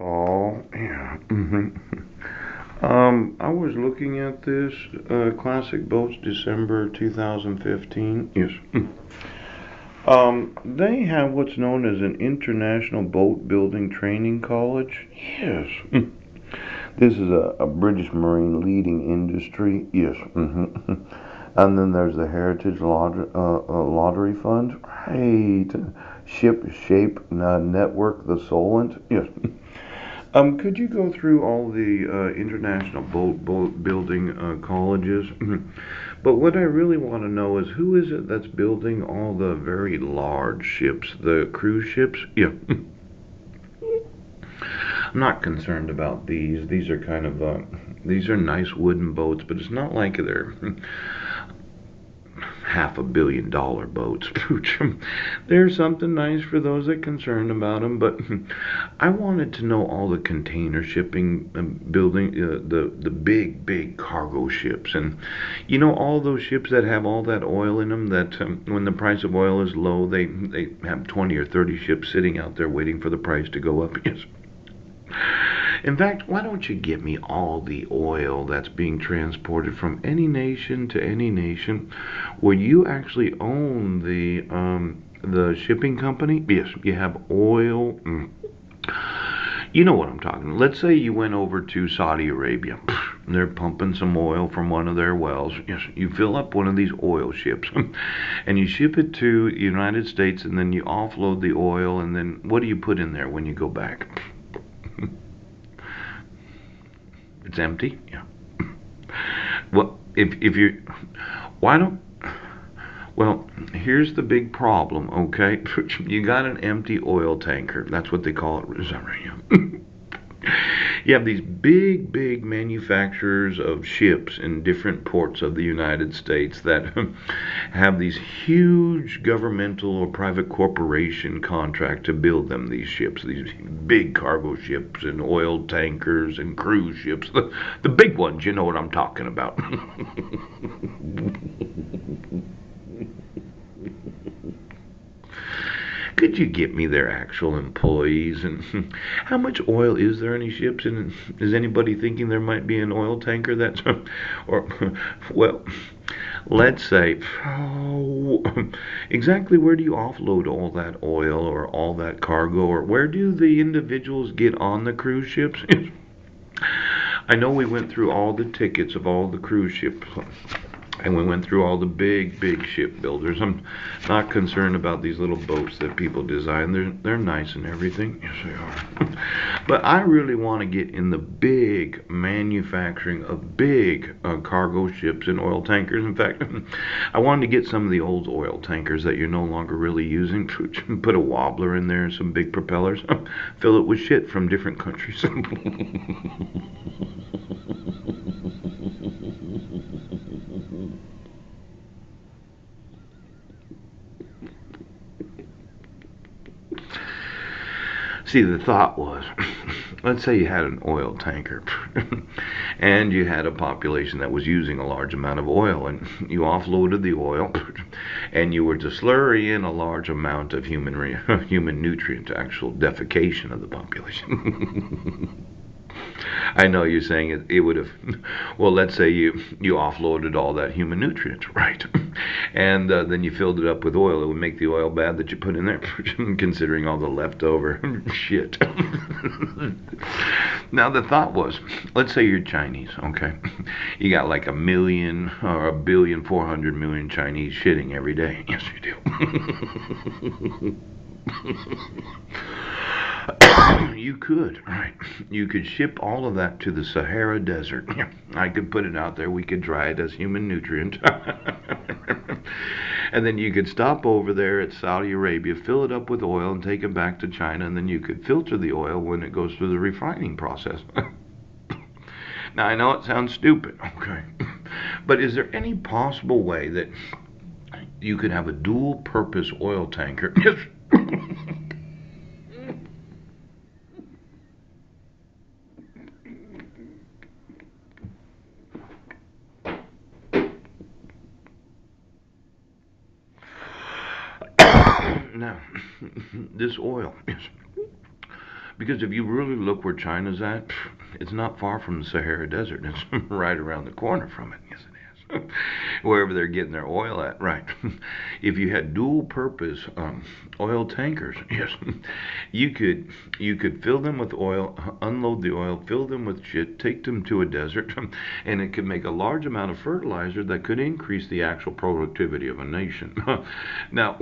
Oh, yeah. I was looking at this Classic Boats December 2015. Yes. They have what's known as an International Boat Building Training College. Yes. This is a British Marine leading industry. Yes. And then there's the Heritage Lottery Fund. Right. Ship Shape Network, the Solent. Yes. Could you go through all the international boat building colleges? But what I really want to know is who is it that's building all the very large ships, the cruise ships? Yeah, I'm not concerned about these. These are kind of these are nice wooden boats, but it's not like they're $500 million boats. There's something nice for those that are concerned about them, but I wanted to know all the container shipping building, the big cargo ships, and all those ships that have all that oil in them. That when the price of oil is low, they have 20 or 30 ships sitting out there waiting for the price to go up. Yes. In fact, why don't you get me all the oil that's being transported from any nation to any nation where you actually own the shipping company? Yes, you have oil. You know what I'm talking. Let's say you went over to Saudi Arabia. They're pumping some oil from one of their wells. Yes, you fill up one of these oil ships and you ship it to the United States, and then you offload the oil, and then what do you put in there when you go back? It's empty. Yeah. Well, if you, why don't? Well, here's the big problem. Okay, you got an empty oil tanker. That's what they call it. Is that right? You have these big manufacturers of ships in different ports of the United States that have these huge governmental or private corporation contract to build them these ships, these big cargo ships and oil tankers and cruise ships, the big ones. You know what I'm talking about. Could you get me their actual employees and how much oil is there in these ships? And is anybody thinking there might be an oil tanker that's, or, well, let's say, oh, exactly where do you offload all that oil or all that cargo, or where do the individuals get on the cruise ships? I know we went through all the tickets of all the cruise ships, and we went through all the big shipbuilders. I'm not concerned about these little boats that people design. They're nice and everything. Yes, they are. But I really want to get in the big manufacturing of big cargo ships and oil tankers. In fact, I wanted to get some of the old oil tankers that you're no longer really using. Put a wobbler in there and some big propellers. Fill it with shit from different countries. See, the thought was, let's say you had an oil tanker and you had a population that was using a large amount of oil, and you offloaded the oil and you were to slurry in a large amount of human nutrient, actual defecation of the population. I know you're saying it would have. Well, let's say you offloaded all that human nutrients, right? And then you filled it up with oil. It would make the oil bad that you put in there, considering all the leftover shit. Now the thought was, let's say you're Chinese, okay? You got like a million or 1,400,000,000 Chinese shitting every day. Yes, you do. You could, right? You could ship all of that to the Sahara Desert. I could put it out there. We could dry it as human nutrient. And then you could stop over there at Saudi Arabia, fill it up with oil, and take it back to China. And then you could filter the oil when it goes through the refining process. Now, I know it sounds stupid, okay? But is there any possible way that you could have a dual purpose oil tanker? Now, this oil, yes, Because if you really look where China's at, it's not far from the Sahara Desert. It's right around the corner from it. Yes, it is. Wherever they're getting their oil at, right? If you had dual purpose oil tankers, yes, you could fill them with oil, unload the oil, fill them with shit, take them to a desert, and it could make a large amount of fertilizer that could increase the actual productivity of a nation. Now,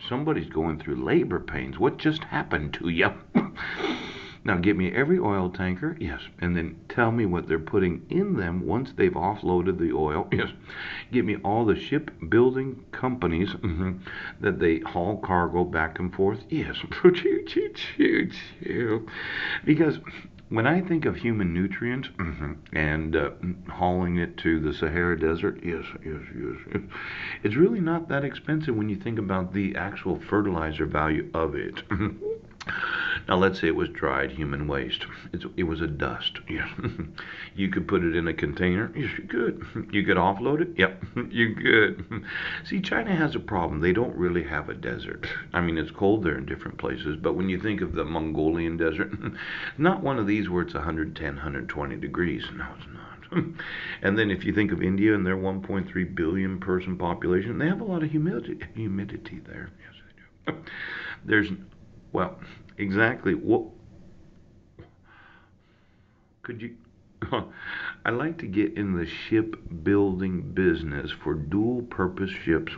somebody's going through labor pains. What just happened to you? Now give me every oil tanker, yes, and then tell me what they're putting in them once they've offloaded the oil, yes. Give me all the shipbuilding companies that they haul cargo back and forth, yes. Because when I think of human nutrients and hauling it to the Sahara Desert, yes, yes, yes, it's really not that expensive when you think about the actual fertilizer value of it. Now, let's say it was dried human waste. It was a dust. Yes. You could put it in a container. Yes, you could. You could offload it. Yep, you could. See, China has a problem. They don't really have a desert. I mean, it's cold there in different places, but when you think of the Mongolian desert, not one of these where it's 110, 120 degrees. No, it's not. And then if you think of India and their 1.3 billion person population, they have a lot of humidity there. Yes, they do. There's well, exactly. What could you? I like to get in the shipbuilding business for dual purpose ships.